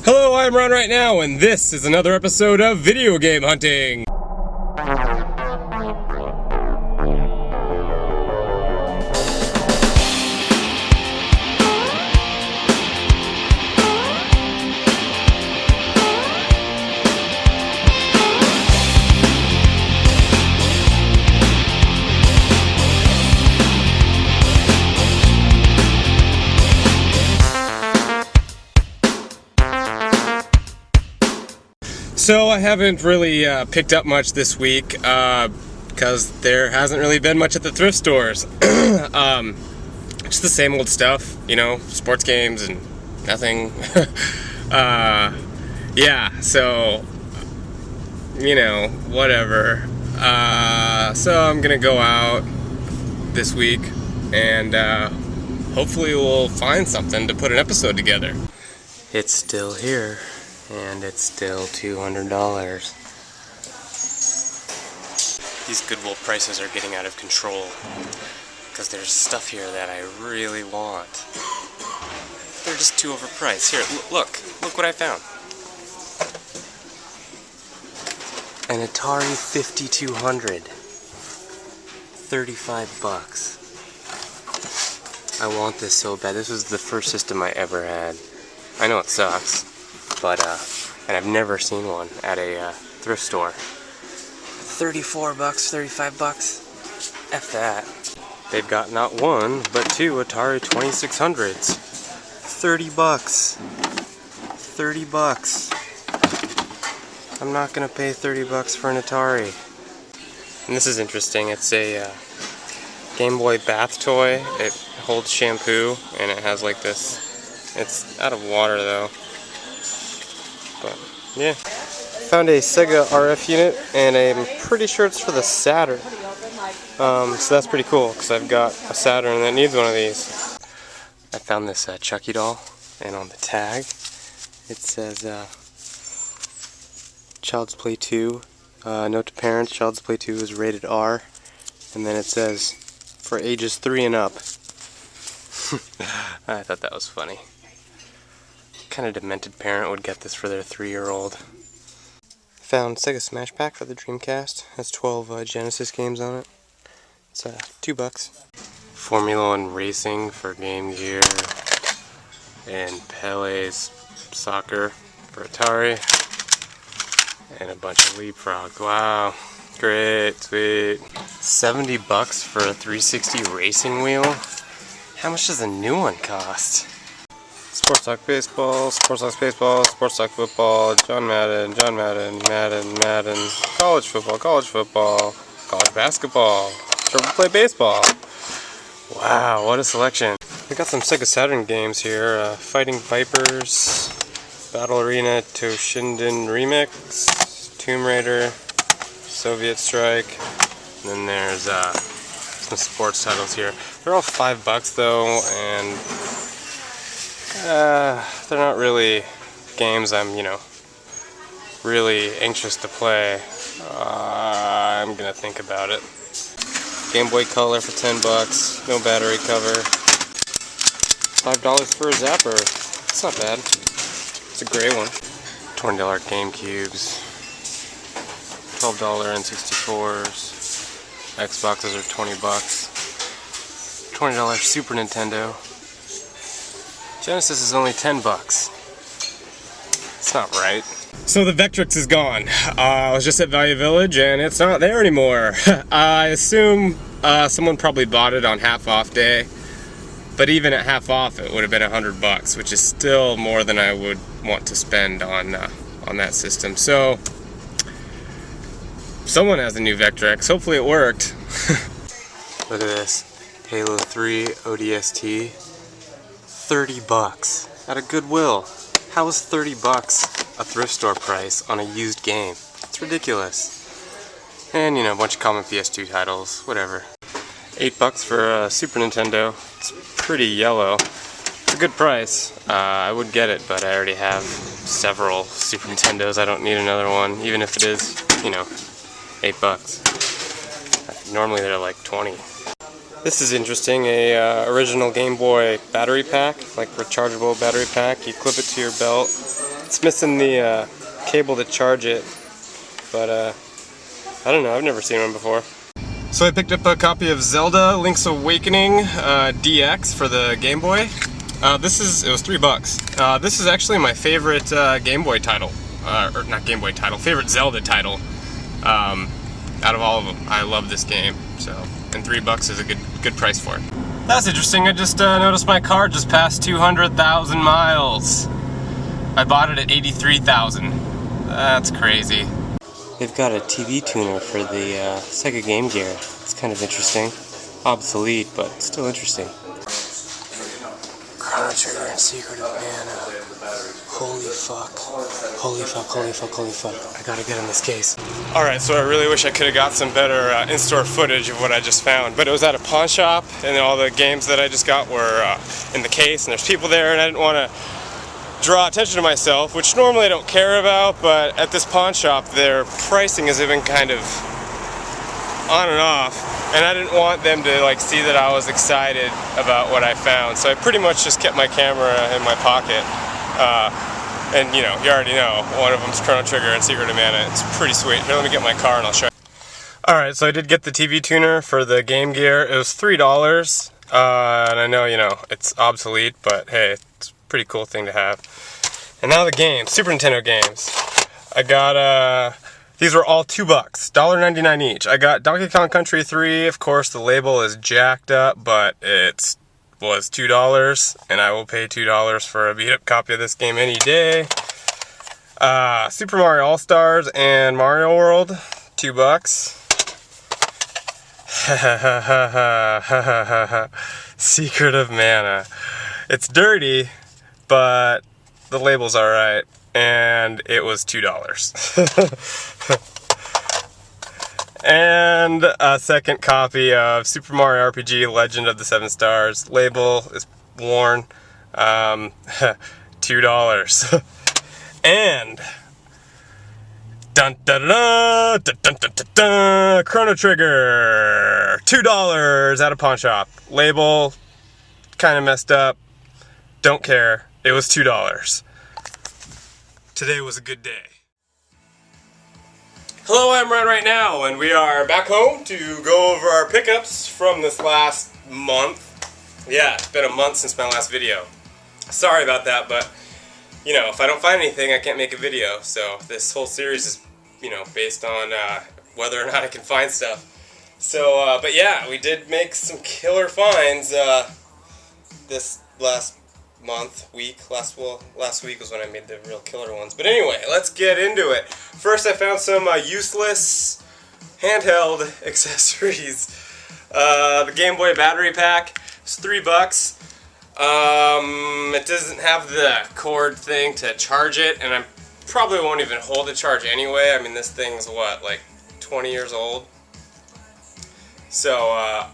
Hello, I'm Ron right now, and this is another episode of Video Game Hunting. So I haven't really picked up much this week because there hasn't really been much at the thrift stores. Just the same old stuff, you know, sports games and nothing. Yeah, so, you know, whatever. So I'm gonna go out this week and hopefully we'll find something to put an episode together. It's still here. And it's still $200. These Goodwill prices are getting out of control because there's stuff here that I really want. They're just too overpriced. Here, look what I found. An Atari 5200. 35 bucks. I want this so bad. This was the first system I ever had. I know it sucks. But, and I've never seen one at a thrift store. 34 bucks, 35 bucks. F that. They've got not one, but two Atari 2600s. 30 bucks. 30 bucks. I'm not gonna pay 30 bucks for an Atari. And this is interesting. It's a Game Boy bath toy. It holds shampoo, and it has like this. It's out of water though. But yeah, found a Sega RF unit, and I'm pretty sure it's for the Saturn. So that's pretty cool because I've got a Saturn that needs one of these. I found this Chucky doll, and on the tag it says Child's Play 2. Note to parents: Child's Play 2 is rated R, and then it says for ages 3 and up. I thought that was funny. Kind of demented parent would get this for their 3-year-old. Found Sega Smash Pack for the Dreamcast. Has 12 Genesis games on it. It's $2. Formula 1 Racing for Game Gear. And Pele's Soccer for Atari. And a bunch of Leapfrog. Wow. Great. Sweet. 70 bucks for a 360 racing wheel. How much does a new one cost? Sports Talk Baseball, Sports Talk Baseball, Sports Talk Football, John Madden, Madden, college football, college basketball, Triple Play Baseball. Wow, what a selection. We got some Sega Saturn games here. Fighting Vipers, Battle Arena Toshinden Remix, Tomb Raider, Soviet Strike, and then there's some sports titles here. They're all $5 though, and they're not really games I'm, really anxious to play. I'm gonna think about it. Game Boy Color for 10 bucks, no battery cover. $5 for a Zapper. It's not bad. It's a gray one. $20 GameCubes. $12 N64s. Xboxes are 20 bucks. $20 Super Nintendo. Genesis is only 10 bucks. It's not right. So the Vectrex is gone. I was just at Value Village and it's not there anymore. I assume someone probably bought it on half off day, but even at half off it would have been $100, which is still more than I would want to spend on that system. So someone has a new Vectrex. Hopefully it worked. Look at this. Halo 3 ODST. 30 bucks at a Goodwill. How is 30 bucks a thrift store price on a used game? It's ridiculous. And a bunch of common PS2 titles, whatever. $8 for a Super Nintendo. It's pretty yellow. It's a good price. I would get it, but I already have several Super Nintendos. I don't need another one, even if it is, $8. Normally they're like 20. This is interesting, a original Game Boy battery pack, like rechargeable battery pack. You clip it to your belt. It's It's missing the cable to charge it, but I don't know, I've never seen one before. So I picked up a copy of Zelda Link's Awakening DX for the Game Boy. It was $3. This is actually my favorite Game Boy title, or not Game Boy title, favorite Zelda title out of all of them. I love this game, so, and $3 is a good price for it. That's interesting. I just noticed my car just passed 200,000 miles. I bought it at 83,000. That's crazy. They've got a TV tuner for the Sega Game Gear. It's kind of interesting. Obsolete, but still interesting. Chrono Trigger and Secret of Mana. Holy fuck. Holy fuck, holy fuck, holy fuck. I gotta get in this case. Alright, so I really wish I could have got some better in-store footage of what I just found. But it was at a pawn shop, and all the games that I just got were in the case, and there's people there, and I didn't want to draw attention to myself, which normally I don't care about, but at this pawn shop their pricing has been kind of on and off, and I didn't want them to like see that I was excited about what I found, so I pretty much just kept my camera in my pocket. And you know, you already know, one of them's Chrono Trigger and Secret of Mana. It's pretty sweet. Here, let me get my car and I'll show you. Alright, so I did get the TV tuner for the Game Gear. It was $3, and I know, you know, it's obsolete, but hey, it's a pretty cool thing to have. And now the games, Super Nintendo games. I got, these were all $2, $1.99 each. I got Donkey Kong Country 3, of course the label is jacked up, but it was $2, and I will pay $2 for a beat-up copy of this game any day. Super Mario All-Stars and Mario World, $2. Secret of Mana. It's dirty, but the label's alright, and it was $2. And a second copy of Super Mario RPG Legend of the Seven Stars. Label is worn, $2. And dun dun dun dun dun dun dun dun, Chrono Trigger, $2 at a pawn shop. Label kind of messed up. Don't care. It was $2. Today was a good day. Hello, I'm Ryan right now, and we are back home to go over our pickups from this last month. Yeah, it's been a month since my last video. Sorry about that, but you know, if I don't find anything, I can't make a video. So this whole series is, you know, based on whether or not I can find stuff. So, but yeah, we did make some killer finds this last week. Last week was when I made the real killer ones. But anyway, let's get into it. First, I found some useless handheld accessories. The Game Boy battery pack. It's $3. It doesn't have the cord thing to charge it, and I probably won't even hold the charge anyway. I mean, this thing's what, like 20 years old? So,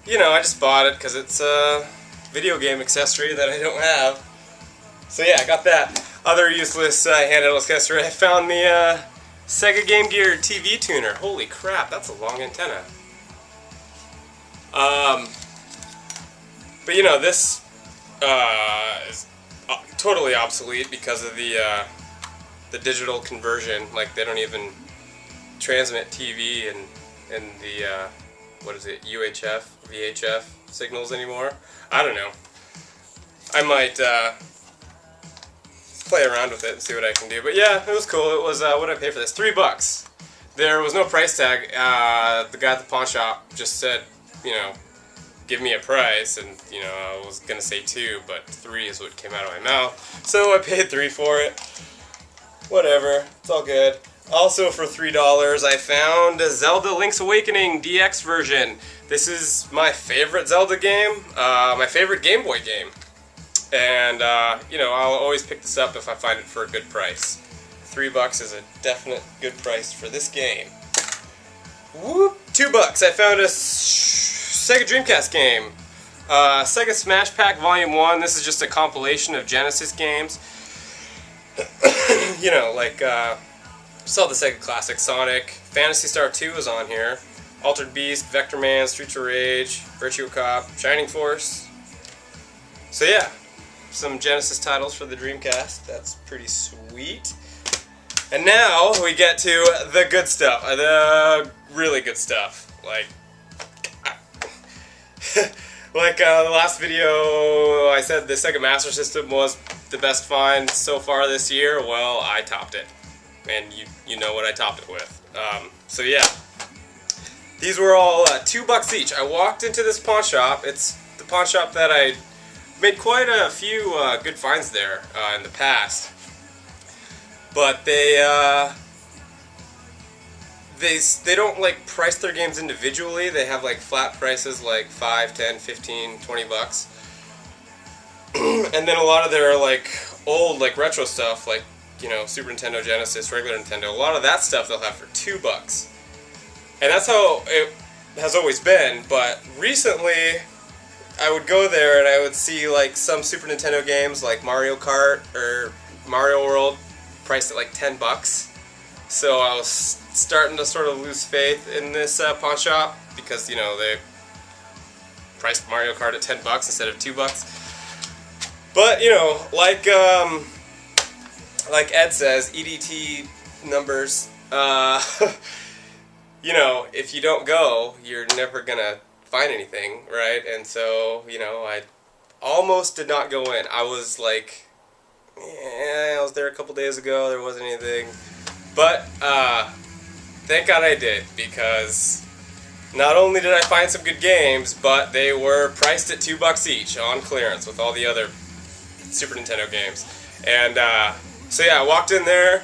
you know, I just bought it because it's a video game accessory that I don't have. So yeah, I got that. Other useless handheld accessory. I found the Sega Game Gear TV tuner. Holy crap, that's a long antenna. But you know, this is totally obsolete because of the digital conversion. Like, they don't even transmit TV and the what is it, UHF, VHF signals anymore. I don't know. I might play around with it and see what I can do. But yeah, it was cool. It was, what did I pay for this? $3. There was no price tag. The guy at the pawn shop just said, you know, give me a price, and you know, I was gonna say $2, but $3 is what came out of my mouth. So I paid $3 for it. Whatever, it's all good. Also for $3, I found a Zelda Link's Awakening DX version. This is my favorite Zelda game, my favorite Game Boy game. And, you know, I'll always pick this up if I find it for a good price. $3 is a definite good price for this game. Whoop! $2. I found a Sega Dreamcast game. Sega Smash Pack Volume 1. This is just a compilation of Genesis games. You know, like, saw the Sega Classic Sonic. Phantasy Star 2 is on here. Altered Beast, Vector Man, Streets of Rage, Virtua Cop, Shining Force. So yeah, some Genesis titles for the Dreamcast. That's pretty sweet. And now we get to the good stuff, the really good stuff. Like the last video, I said the Sega Master System was the best find so far this year. Well, I topped it, and you know what I topped it with. So yeah, these were all $2 each. I walked into this pawn shop. It's the pawn shop that I made quite a few good finds there in the past. But they don't like price their games individually. They have like flat prices like 5, 10, 15, 20 bucks. And then a lot of their like old like retro stuff, like, you know, Super Nintendo, Genesis, regular Nintendo, a lot of that stuff they'll have for $2. And that's how it has always been, but recently I would go there and I would see like some Super Nintendo games like Mario Kart or Mario World priced at like $10. So I was starting to sort of lose faith in this pawn shop because, you know, they priced Mario Kart at $10 instead of $2. But, you know, like Ed says, EDT numbers, you know, if you don't go, you're never gonna find anything, right? And so, you know, I almost did not go in. I was like, yeah, I was there a couple days ago, there wasn't anything. But, thank God I did, because not only did I find some good games, but they were priced at $2 each on clearance with all the other Super Nintendo games. And, so yeah, I walked in there,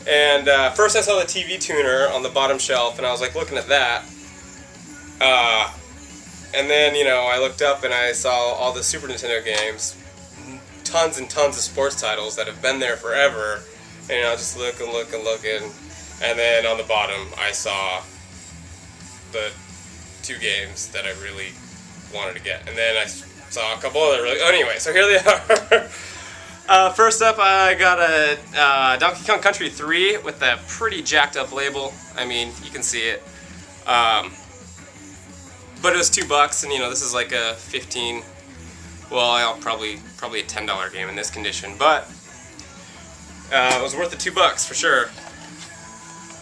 and first I saw the TV tuner on the bottom shelf, and I was like looking at that. And then, you know, I looked up and I saw all the Super Nintendo games, tons and tons of sports titles that have been there forever. And, you know, just looking, and then on the bottom I saw the 2 games that I really wanted to get. And then I saw a couple other really... Anyway, so here they are. First up, I got a Donkey Kong Country 3 with a pretty jacked up label. I mean, you can see it. But it was $2, and you know, this is like a 15, well, probably a $10 game in this condition, but it was worth the $2 for sure.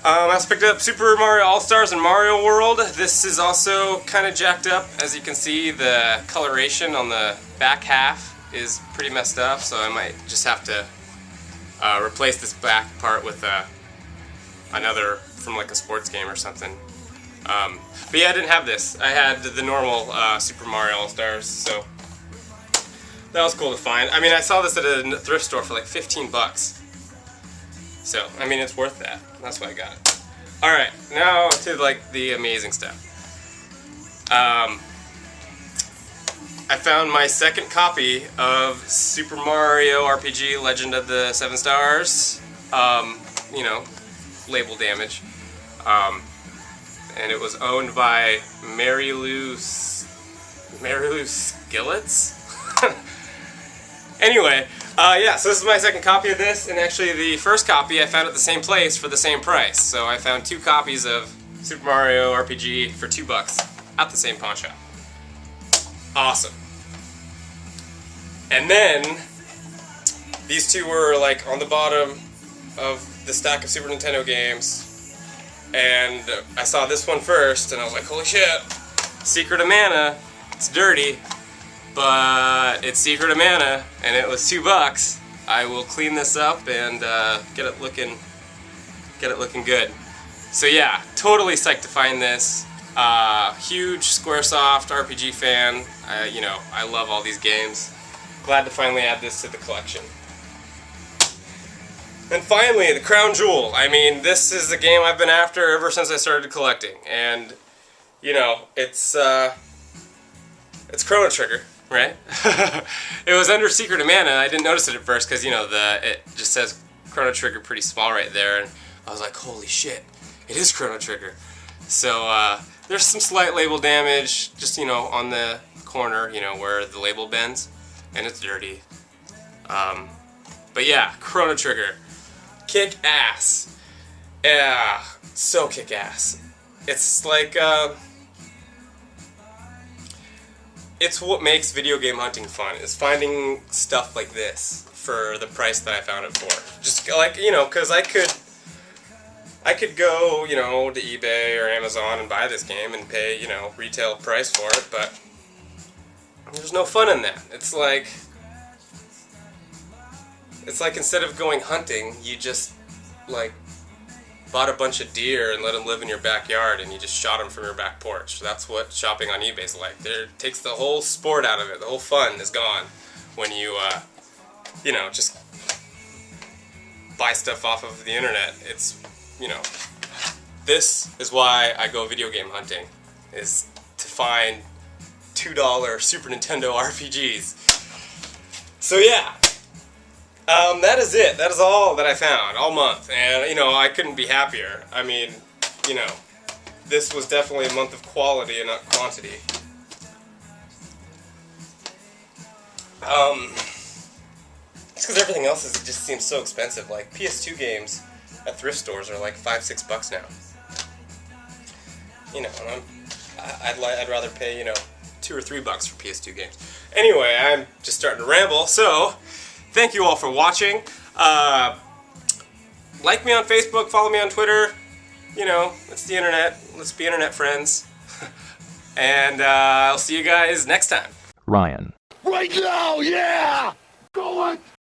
I also picked up Super Mario All-Stars and Mario World. This is also kind of jacked up. As you can see, the coloration on the back half is pretty messed up, so I might just have to replace this back part with another from like a sports game or something. But yeah, I didn't have this. I had the normal Super Mario All-Stars, so that was cool to find. I mean, I saw this at a thrift store for like $15. So, I mean, it's worth that. That's why I got it. Alright, now to like the amazing stuff. I found my second copy of Super Mario RPG Legend of the Seven Stars. You know, label damage. And it was owned by Mary Lou Skillets? Anyway, yeah, so this is my second copy of this, and actually the first copy I found at the same place for the same price. So I found 2 copies of Super Mario RPG for $2 at the same pawn shop. Awesome. And then, these 2 were like on the bottom of the stack of Super Nintendo games. And I saw this one first, and I was like, holy shit, Secret of Mana. It's dirty, but it's Secret of Mana, and it was $2. I will clean this up and get it looking good. So yeah, totally psyched to find this. Huge Squaresoft RPG fan. You know, I love all these games. Glad to finally add this to the collection. And finally, the crown jewel. I mean, this is the game I've been after ever since I started collecting, and you know, it's Chrono Trigger, right? It was under Secret of Mana. I didn't notice it at first because, you know, it just says Chrono Trigger pretty small right there, and I was like, holy shit, it is Chrono Trigger. So there's some slight label damage, just, you know, on the corner, you know, where the label bends, and it's dirty. But yeah, Chrono Trigger. Kick ass. Yeah, so kick ass. It's like, it's what makes video game hunting fun, is finding stuff like this for the price that I found it for. Just like, you know, because I could go, you know, to eBay or Amazon and buy this game and pay, you know, retail price for it, but there's no fun in that. It's like instead of going hunting, you just, like, bought a bunch of deer and let them live in your backyard and you just shot them from your back porch. That's what shopping on eBay's like. It takes the whole sport out of it. The whole fun is gone when you, you know, just buy stuff off of the internet. It's, you know, this is why I go video game hunting, is to find $2 Super Nintendo RPGs. So yeah, that is it. That is all that I found all month, and you know, I couldn't be happier. I mean, you know, this was definitely a month of quality and not quantity. It's because everything else just seems so expensive. Like PS2 games at thrift stores are like $5-6 now. You know, and I'd rather pay, you know, $2 or $3 for PS2 games. Anyway, I'm just starting to ramble, so thank you all for watching. Like me on Facebook, follow me on Twitter. You know, it's the internet. Let's be internet friends. And I'll see you guys next time. Ryan. Right now, yeah! Go on!